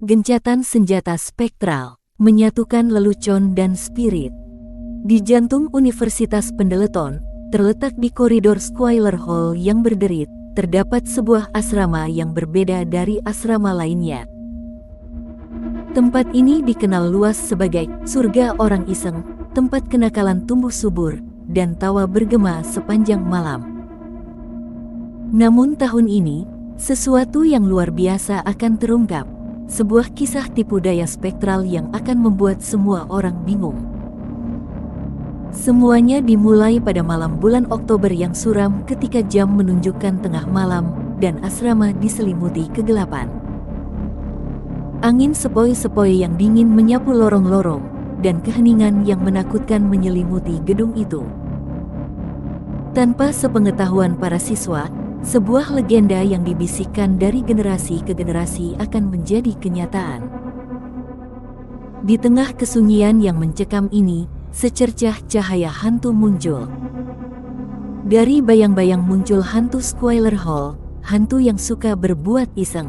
Gencatan senjata spektral, menyatukan lelucon dan spirit. Di jantung Universitas Pendleton, terletak di koridor Squire Hall yang berderit, terdapat sebuah asrama yang berbeda dari asrama lainnya. Tempat ini dikenal luas sebagai surga orang iseng, tempat kenakalan tumbuh subur, dan tawa bergema sepanjang malam. Namun tahun ini, sesuatu yang luar biasa akan terungkap, sebuah kisah tipu daya spektral yang akan membuat semua orang bingung. Semuanya dimulai pada malam bulan Oktober yang suram ketika jam menunjukkan tengah malam dan asrama diselimuti kegelapan. Angin sepoi-sepoi yang dingin menyapu lorong-lorong, dan keheningan yang menakutkan menyelimuti gedung itu. Tanpa sepengetahuan para siswa, sebuah legenda yang dibisikkan dari generasi ke generasi akan menjadi kenyataan. Di tengah kesunyian yang mencekam ini, secercah cahaya hantu muncul. Dari bayang-bayang muncul hantu Squire Hall, hantu yang suka berbuat iseng.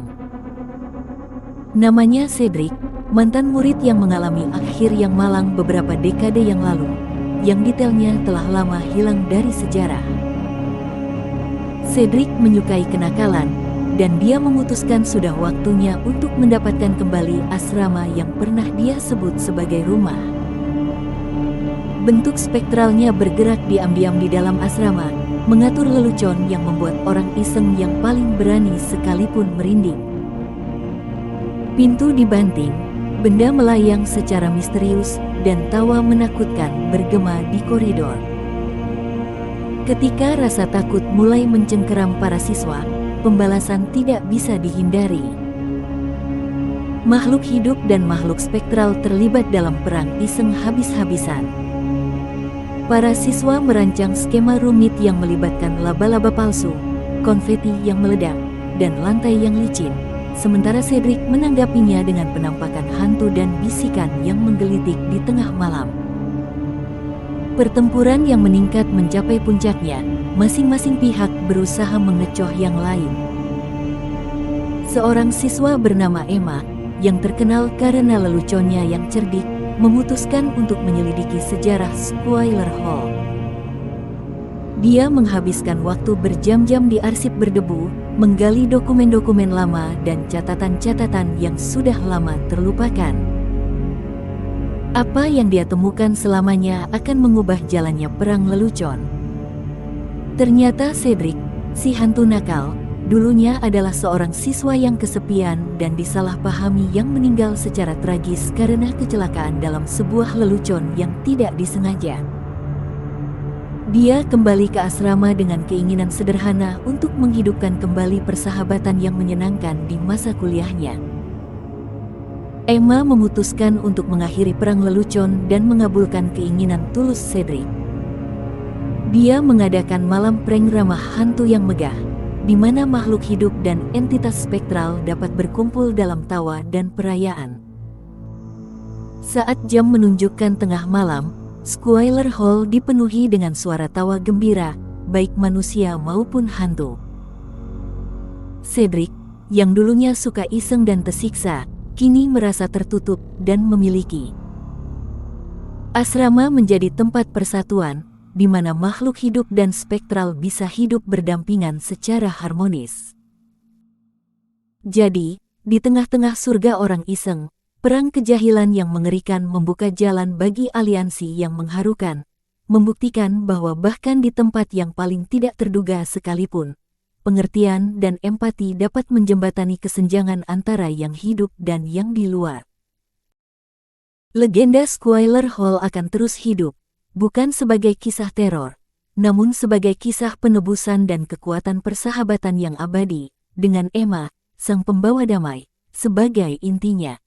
Namanya Cedric, mantan murid yang mengalami akhir yang malang beberapa dekade yang lalu, yang detailnya telah lama hilang dari sejarah. Cedric menyukai kenakalan, dan dia memutuskan sudah waktunya untuk mendapatkan kembali asrama yang pernah dia sebut sebagai rumah. Bentuk spektralnya bergerak diam-diam di dalam asrama, mengatur lelucon yang membuat orang iseng yang paling berani sekalipun merinding. Pintu dibanting, benda melayang secara misterius, dan tawa menakutkan bergema di koridor. Ketika rasa takut mulai mencengkeram para siswa, pembalasan tidak bisa dihindari. Makhluk hidup dan makhluk spektral terlibat dalam perang iseng habis-habisan. Para siswa merancang skema rumit yang melibatkan laba-laba palsu, konfeti yang meledak, dan lantai yang licin, sementara Cedric menanggapinya dengan penampakan hantu dan bisikan yang menggelitik di tengah malam. Pertempuran yang meningkat mencapai puncaknya, masing-masing pihak berusaha mengecoh yang lain. Seorang siswa bernama Emma, yang terkenal karena leluconnya yang cerdik, memutuskan untuk menyelidiki sejarah Squire Hall. Dia menghabiskan waktu berjam-jam di arsip berdebu, menggali dokumen-dokumen lama dan catatan-catatan yang sudah lama terlupakan. Apa yang dia temukan selamanya akan mengubah jalannya perang lelucon. Ternyata Cedric, si hantu nakal, dulunya adalah seorang siswa yang kesepian dan disalahpahami yang meninggal secara tragis karena kecelakaan dalam sebuah lelucon yang tidak disengaja. Dia kembali ke asrama dengan keinginan sederhana untuk menghidupkan kembali persahabatan yang menyenangkan di masa kuliahnya. Emma memutuskan untuk mengakhiri perang lelucon dan mengabulkan keinginan tulus Cedric. Dia mengadakan malam prank ramah hantu yang megah, di mana makhluk hidup dan entitas spektral dapat berkumpul dalam tawa dan perayaan. Saat jam menunjukkan tengah malam, Squire Hall dipenuhi dengan suara tawa gembira, baik manusia maupun hantu. Cedric, yang dulunya suka iseng dan tersiksa, kini merasa tertutup dan memiliki. Asrama menjadi tempat persatuan, di mana makhluk hidup dan spektral bisa hidup berdampingan secara harmonis. Jadi, di tengah-tengah surga orang iseng, perang kejahilan yang mengerikan membuka jalan bagi aliansi yang mengharukan, membuktikan bahwa bahkan di tempat yang paling tidak terduga sekalipun, pengertian dan empati dapat menjembatani kesenjangan antara yang hidup dan yang di luar. Legenda Squire Hall akan terus hidup, bukan sebagai kisah teror, namun sebagai kisah penebusan dan kekuatan persahabatan yang abadi, dengan Emma, sang pembawa damai, sebagai intinya.